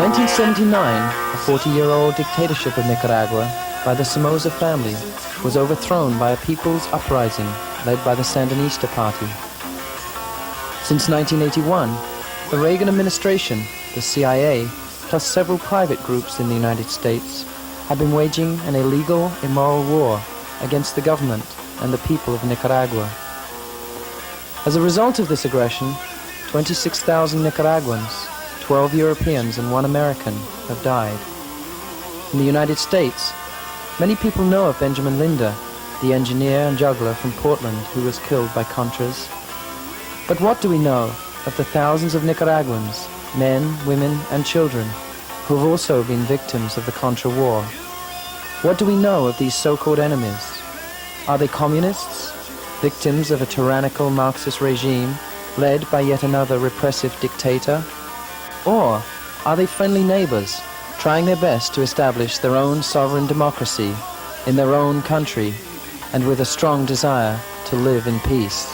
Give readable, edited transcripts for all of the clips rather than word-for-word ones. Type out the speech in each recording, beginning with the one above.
1979, a 40-year-old dictatorship of Nicaragua by the Somoza family was overthrown by a people's uprising led by the Sandinista party. Since 1981, the Reagan administration, the CIA, plus several private groups in the United States have been waging an illegal, immoral war against the government and the people of Nicaragua. As a result of this aggression, 26,000 Nicaraguans, 12 Europeans and 1 American have died. In the United States, many people know of Benjamin Linda, the engineer and juggler from Portland who was killed by Contras. But what do we know of the thousands of Nicaraguans, men, women and children, who have also been victims of the Contra war? What do we know of these so-called enemies? Are they communists, victims of a tyrannical Marxist regime led by yet another repressive dictator? Or are they friendly neighbors, trying their best to establish their own sovereign democracy in their own country and with a strong desire to live in peace?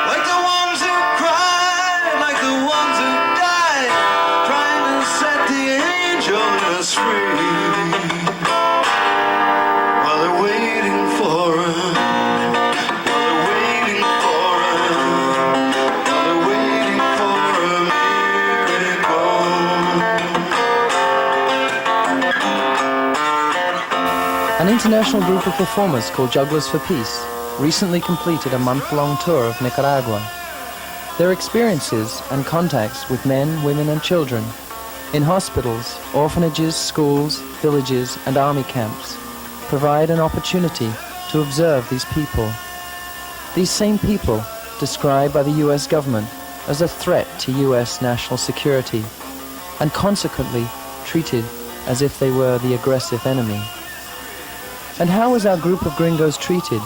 Like the ones who cried, like the ones who died, trying to set the angel in us free. While they're waiting for us. An international group of performers called Jugglers for Peace recently completed a month-long tour of Nicaragua. Their experiences and contacts with men, women and children in hospitals, orphanages, schools, villages and army camps provide an opportunity to observe these people. These same people described by the US government as a threat to US national security and consequently treated as if they were the aggressive enemy. And how was our group of gringos treated?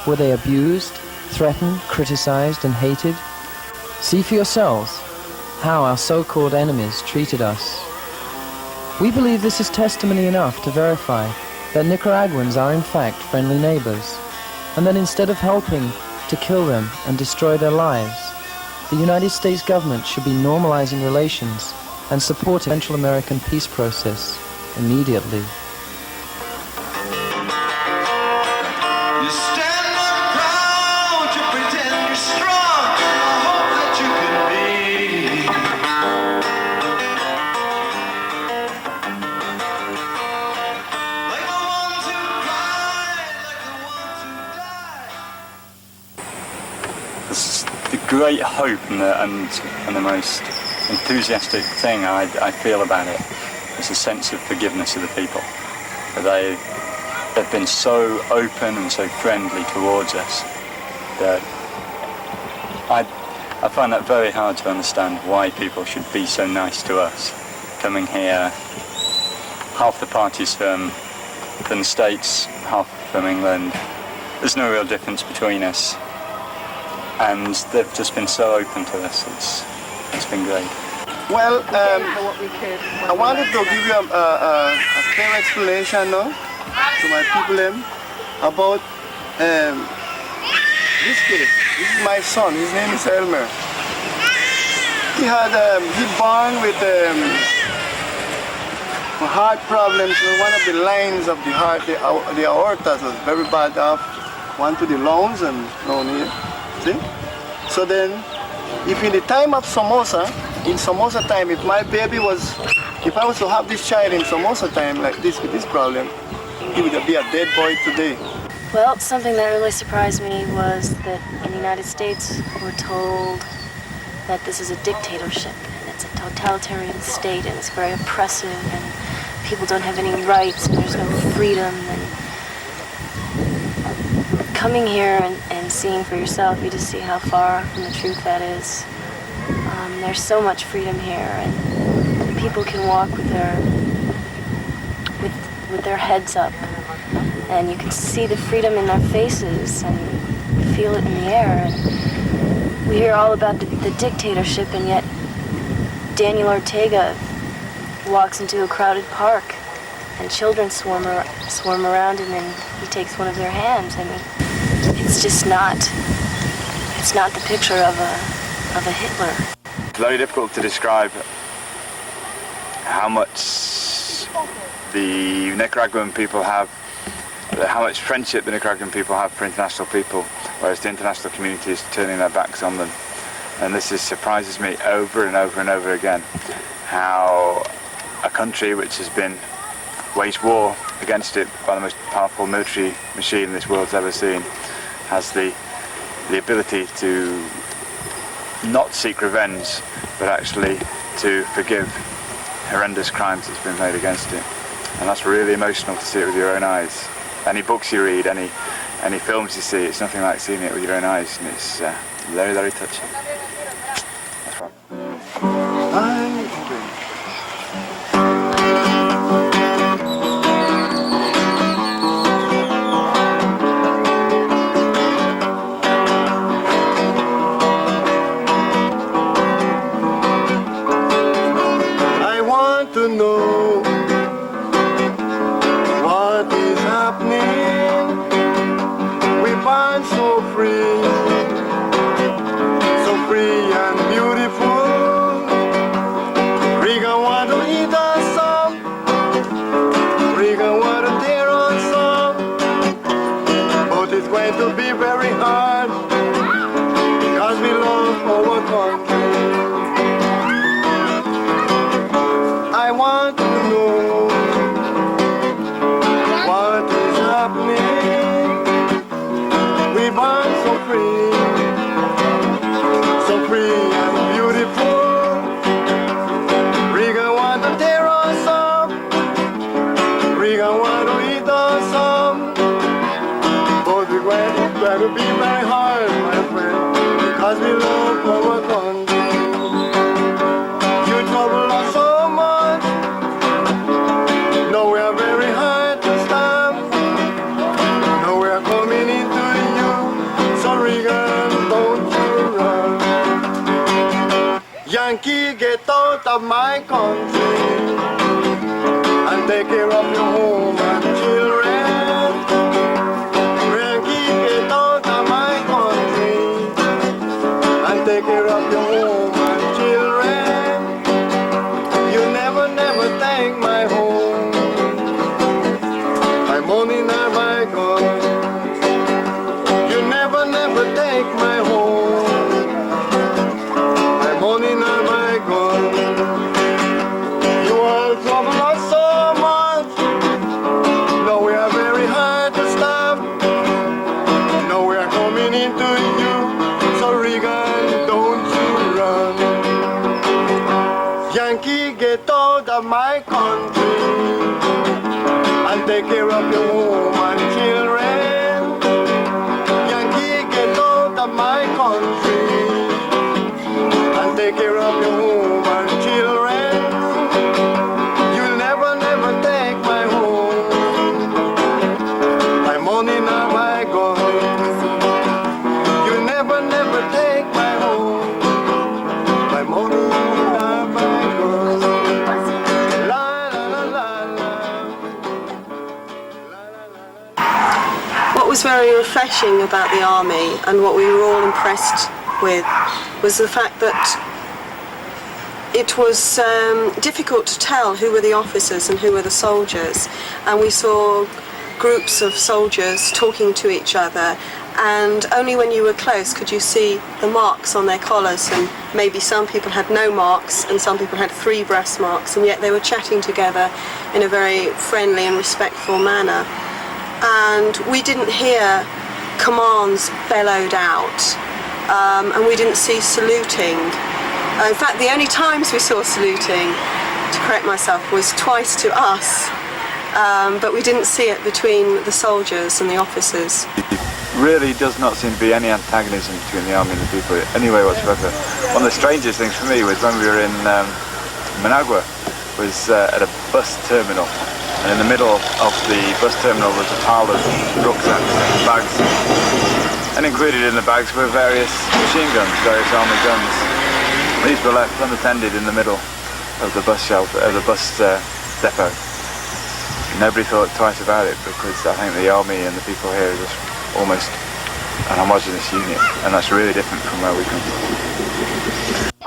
Were they abused, threatened, criticized, and hated? See for yourselves how our so-called enemies treated us. We believe this is testimony enough to verify that Nicaraguans are in fact friendly neighbors, and that instead of helping to kill them and destroy their lives, the United States government should be normalizing relations and supporting the Central American peace process immediately. The great hope and the most enthusiastic thing I feel about it is a sense of forgiveness of the people. They've been so open and so friendly towards us that I find that very hard to understand why people should be so nice to us. Coming here, half the party's from the States, half from England. There's no real difference between us. And they've just been so open to us. It's been great. Well, I wanted to give you a clear explanation now to my people about this case. This is my son. His name is Elmer. He born with heart problems. One of the lines of the heart, the aorta was very bad off. One to the lungs and down here. See? So then, if in the time of Somoza, in Somoza time, if I was to have this child in Somoza time like this with this problem, he would be a dead boy today. Well, something that really surprised me was that in the United States, we're told that this is a dictatorship, and it's a totalitarian state, and it's very oppressive, and people don't have any rights, and there's no freedom, and coming here and seeing for yourself, you just see how far from the truth that is. There's so much freedom here, and people can walk with their heads up, and you can see the freedom in their faces and feel it in the air. And we hear all about the dictatorship, and yet Daniel Ortega walks into a crowded park, and children swarm around, and then he takes one of their hands. I mean, it's just not the picture of a Hitler. It's very difficult to describe how much the Nicaraguan people have, how much friendship the Nicaraguan people have for international people, whereas the international community is turning their backs on them. And this surprises me over and over and over again, how a country which has been waged war against it by the most powerful military machine this world's ever seen has the ability to not seek revenge, but actually to forgive horrendous crimes that's been made against it. And that's really emotional to see it with your own eyes. Any books you read, any films you see, it's nothing like seeing it with your own eyes, and it's very, very touching. That's right. To know what is happening. We find so free and beautiful. Riga want to eat us up, Riga want to tear us up, but it's going to be very hard because we love our country. I want to know what is happening. We born so free and beautiful. Riga want to tear us up, Riga want to eat us up, but we're going to be very hard, my friend, because we love our country. You trouble us so much. No, we are very hard to stop. No, we are coming into you. So Regan, don't you run. Yankee, get out of my country and take care of your home and children. Yankee, get out of my country and take care of your home and children. You never take my home. My money nor my gun. You never take my home. My money nor my gun. You all trouble us so much. No, we are very hard to stop. No, we are coming into you. So Regan, don't you run. Yankee, get out of my country and take care of your home and children. Yankee, get out of my country and take care of your home and children. You'll never take my home, my money nor my gun. You'll never take my home, my money nor my gun. La la la la la. What was very refreshing about the army and what we were all impressed with was the fact that it was difficult to tell who were the officers and who were the soldiers, and we saw groups of soldiers talking to each other, and only when you were close could you see the marks on their collars, and maybe some people had no marks and some people had 3 brass marks, and yet they were chatting together in a very friendly and respectful manner. And we didn't hear commands bellowed out, and we didn't see saluting. In fact, the only times we saw saluting, to correct myself, was twice to us, but we didn't see it between the soldiers and the officers. Really does not seem to be any antagonism between the army and the people anyway whatsoever. One of the strangest things for me was when we were in Managua, was at a bus terminal, and in the middle of the bus terminal was a pile of rucksacks and bags, and included in the bags were various machine guns, various army guns. These were left unattended in the middle of the bus shelter, the bus depot. Nobody thought twice about it, because I think the army and the people here are just almost an homogeneous unit, and that's really different from where we come from.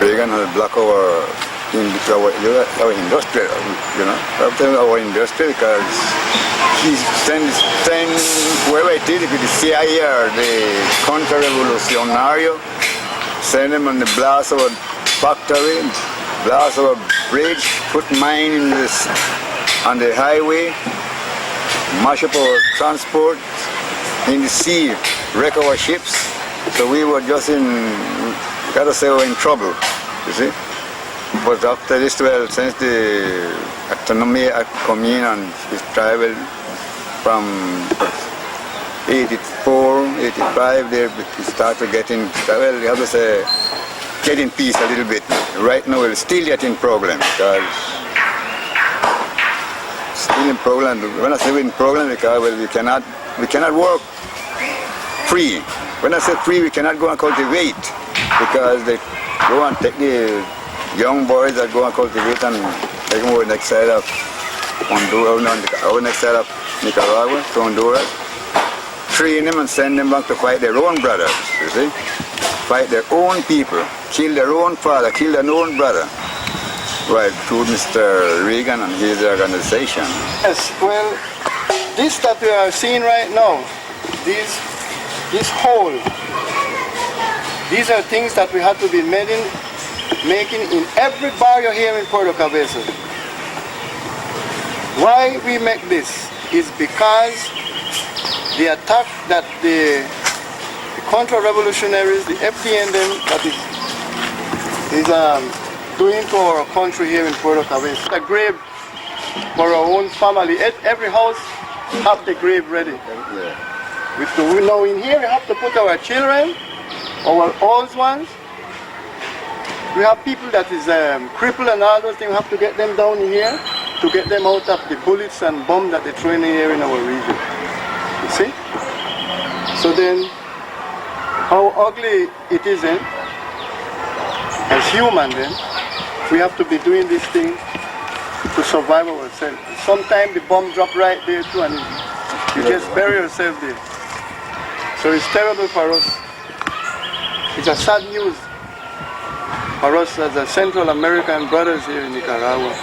Reagan has blocked our industry, you know, our industry, because he sends whoever it is, if it is CIA or the Contra revolutionario, send them on the blast of a factory, blast of a bridge, put mine in this, on the highway, mash up our transport in the sea, wreck our ships. So we were just gotta say we're in trouble, you see. But after this, well, since the autonomy had come in and it traveled from 84, 85, there we started getting, well, you have to say, getting peace a little bit. Right now we're still getting problems, because still in problem. When I say we're in problem, because well, we cannot work free. When I say free, we cannot go and cultivate, because they go and take the young boys that go and cultivate and take them over the next side of Honduras, our next side of Nicaragua, to Honduras, train them and send them back to fight their own brothers, you see? Fight their own people, kill their own father, kill their own brother. Right, through Mr. Reagan and his organization. Yes, well, this that we are seeing right now, this hole, these are things that we have to be making in every barrio here in Puerto Cabezas. Why we make this is because the attack that the Contra-revolutionaries, the FDN that is doing to our country here in Puerto Cabezas. A grave for our own family. Every house have the grave ready. We know in here we have to put our children, our old ones. We have people that is crippled and all those things. We have to get them down here to get them out of the bullets and bombs that they throw in here in our region. You see? So then how ugly it isn't. As human then, we have to be doing this thing to survive ourselves. Sometimes the bomb drop right there too and you just bury yourself there. So it's terrible for us. It's a sad news for us as a Central American brothers here in Nicaragua.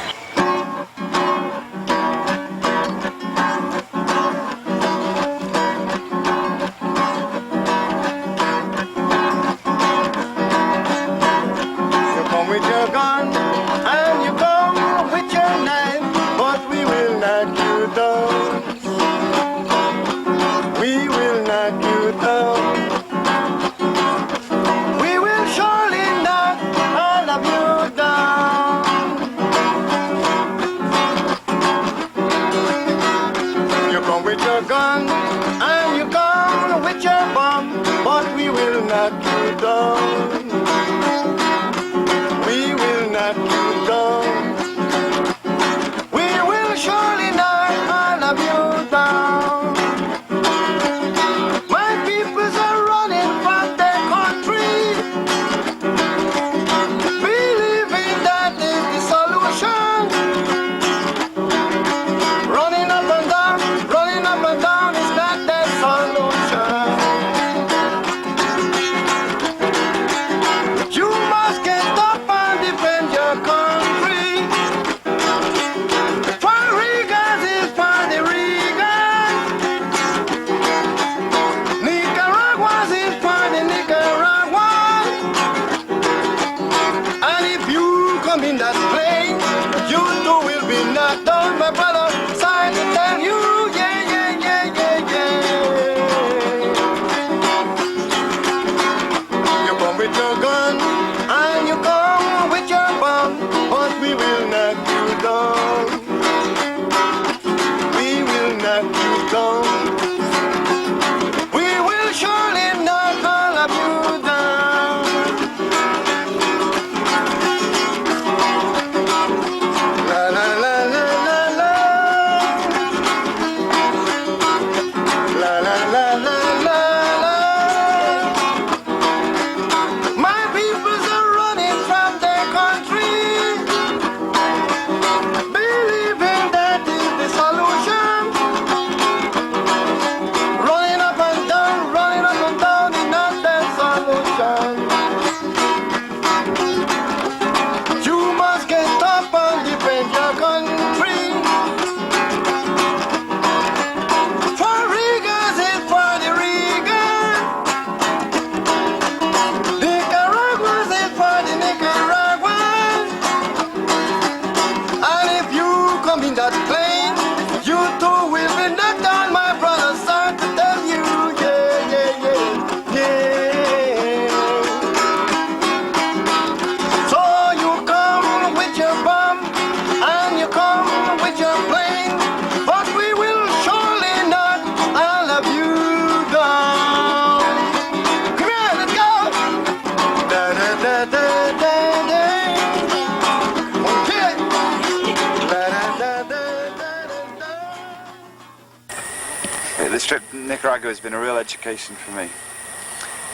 This trip to Nicaragua has been a real education for me.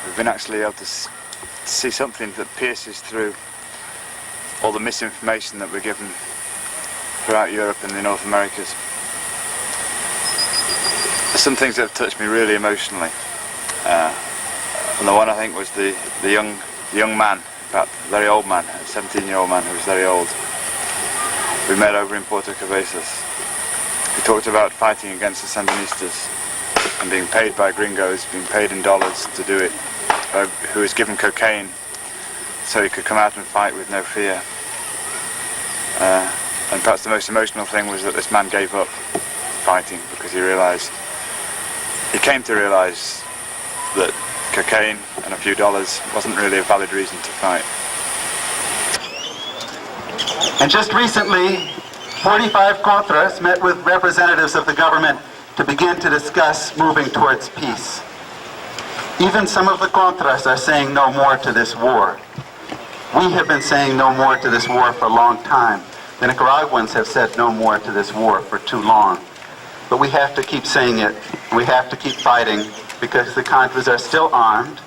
We've been actually able to see something that pierces through all the misinformation that we're given throughout Europe and the North Americas. Some things that have touched me really emotionally. And the one I think was the young man, about very old man, a 17-year-old man who was very old. We met over in Puerto Cabezas. He talked about fighting against the Sandinistas and being paid by gringos, being paid in dollars to do it, who was given cocaine so he could come out and fight with no fear. And perhaps the most emotional thing was that this man gave up fighting because he came to realise that cocaine and a few dollars wasn't really a valid reason to fight. And just recently, 45 contras met with representatives of the government to begin to discuss moving towards peace. Even some of the contras are saying no more to this war. We have been saying no more to this war for a long time. The Nicaraguans have said no more to this war for too long. But we have to keep saying it. We have to keep fighting because the contras are still armed.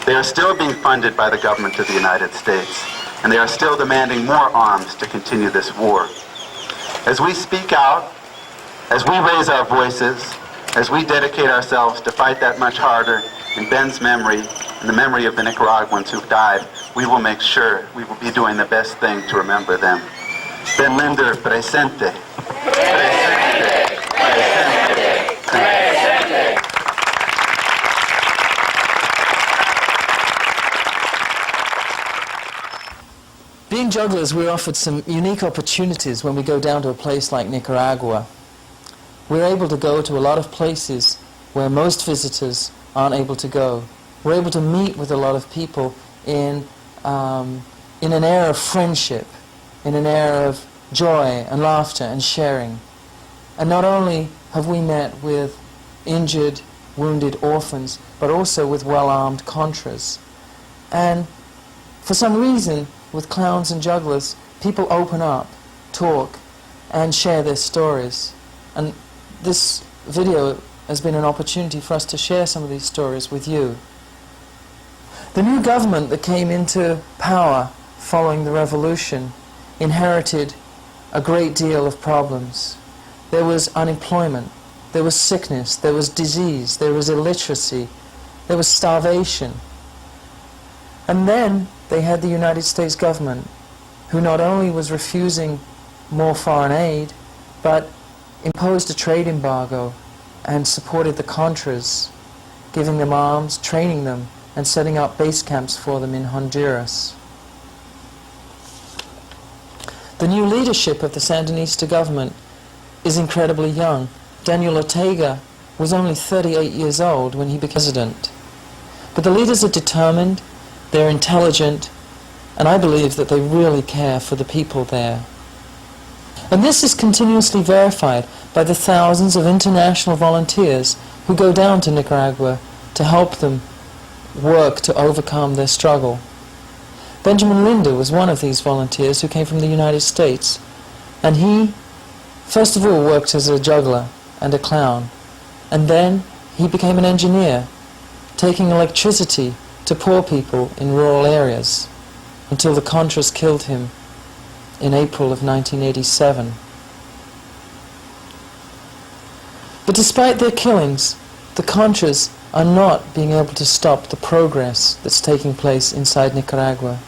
They are still being funded by the government of the United States, and they are still demanding more arms to continue this war. As we speak out, as we raise our voices, as we dedicate ourselves to fight that much harder in Ben's memory, in the memory of the Nicaraguans who've died, we will make sure we will be doing the best thing to remember them. Ben Linder, presente. Presente. Presente. Presente. Being jugglers, we're offered some unique opportunities when we go down to a place like Nicaragua. We're able to go to a lot of places where most visitors aren't able to go. We're able to meet with a lot of people in an air of friendship, in an air of joy and laughter and sharing. And not only have we met with injured, wounded orphans, but also with well-armed contras. And for some reason, with clowns and jugglers, people open up, talk, and share their stories. And this video has been an opportunity for us to share some of these stories with you. The new government that came into power following the revolution inherited a great deal of problems. There was unemployment, there was sickness, there was disease, there was illiteracy, there was starvation. And then they had the United States government, who not only was refusing more foreign aid, but imposed a trade embargo and supported the Contras, giving them arms, training them, and setting up base camps for them in Honduras. The new leadership of the Sandinista government is incredibly young. Daniel Ortega was only 38 years old when he became president. But the leaders are determined, they're intelligent, and I believe that they really care for the people there. And this is continuously verified by the thousands of international volunteers who go down to Nicaragua to help them work to overcome their struggle. Benjamin Linder was one of these volunteers who came from the United States, and he first of all worked as a juggler and a clown, and then he became an engineer, taking electricity to poor people in rural areas, until the Contras killed him in April of 1987. But despite their killings, the Contras are not being able to stop the progress that's taking place inside Nicaragua.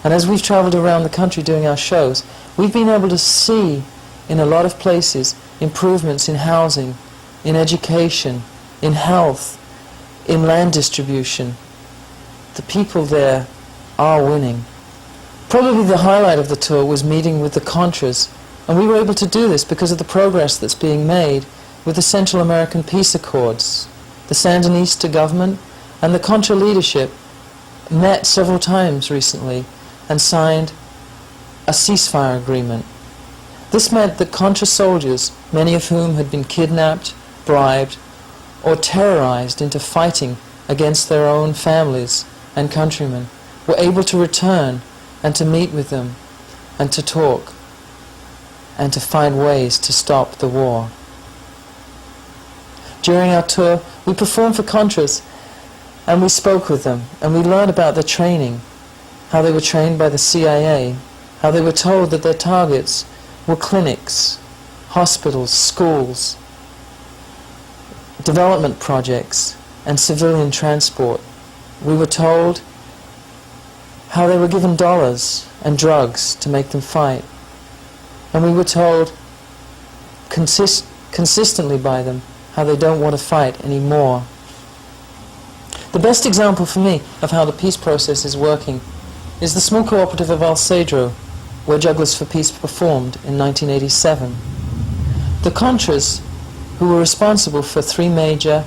And as we've traveled around the country doing our shows, we've been able to see in a lot of places improvements in housing, in education, in health, in land distribution. The people there are winning. Probably the highlight of the tour was meeting with the Contras, and we were able to do this because of the progress that's being made with the Central American Peace Accords. The Sandinista government and the Contra leadership met several times recently and signed a ceasefire agreement. This meant that Contra soldiers, many of whom had been kidnapped, bribed, or terrorized into fighting against their own families and countrymen, were able to return and to meet with them and to talk and to find ways to stop the war. During our tour, we performed for Contras, and we spoke with them, and we learned about their training, how they were trained by the CIA, how they were told that their targets were clinics, hospitals, schools, development projects, and civilian transport. We were told how they were given dollars and drugs to make them fight. And we were told consistently by them how they don't want to fight anymore. The best example for me of how the peace process is working is the small cooperative of El Cedro, where Jugglers for Peace performed in 1987. The Contras, who were responsible for 3 major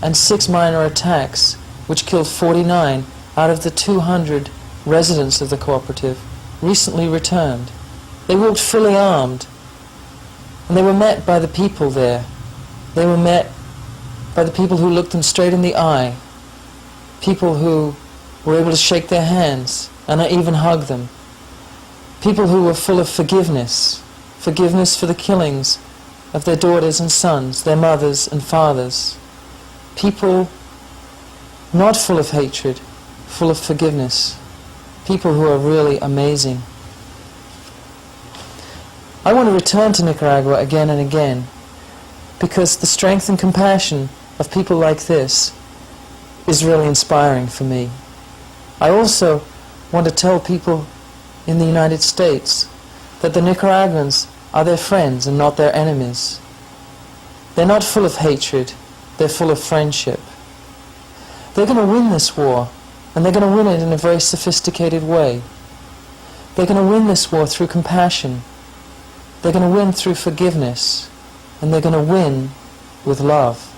and 6 minor attacks, which killed 49 out of the 200 residents of the cooperative, recently returned. They walked fully armed, and they were met by the people there. They were met by the people who looked them straight in the eye, people who were able to shake their hands and even hug them, people who were full of forgiveness for the killings of their daughters and sons, their mothers and fathers, people not full of hatred, full of forgiveness, people who are really amazing. I want to return to Nicaragua again and again, because the strength and compassion of people like this is really inspiring for me. I also want to tell people in the United States that the Nicaraguans are their friends and not their enemies. They're not full of hatred, they're full of friendship. They're going to win this war, and they're going to win it in a very sophisticated way. They're going to win this war through compassion. They're going to win through forgiveness, and they're going to win with love.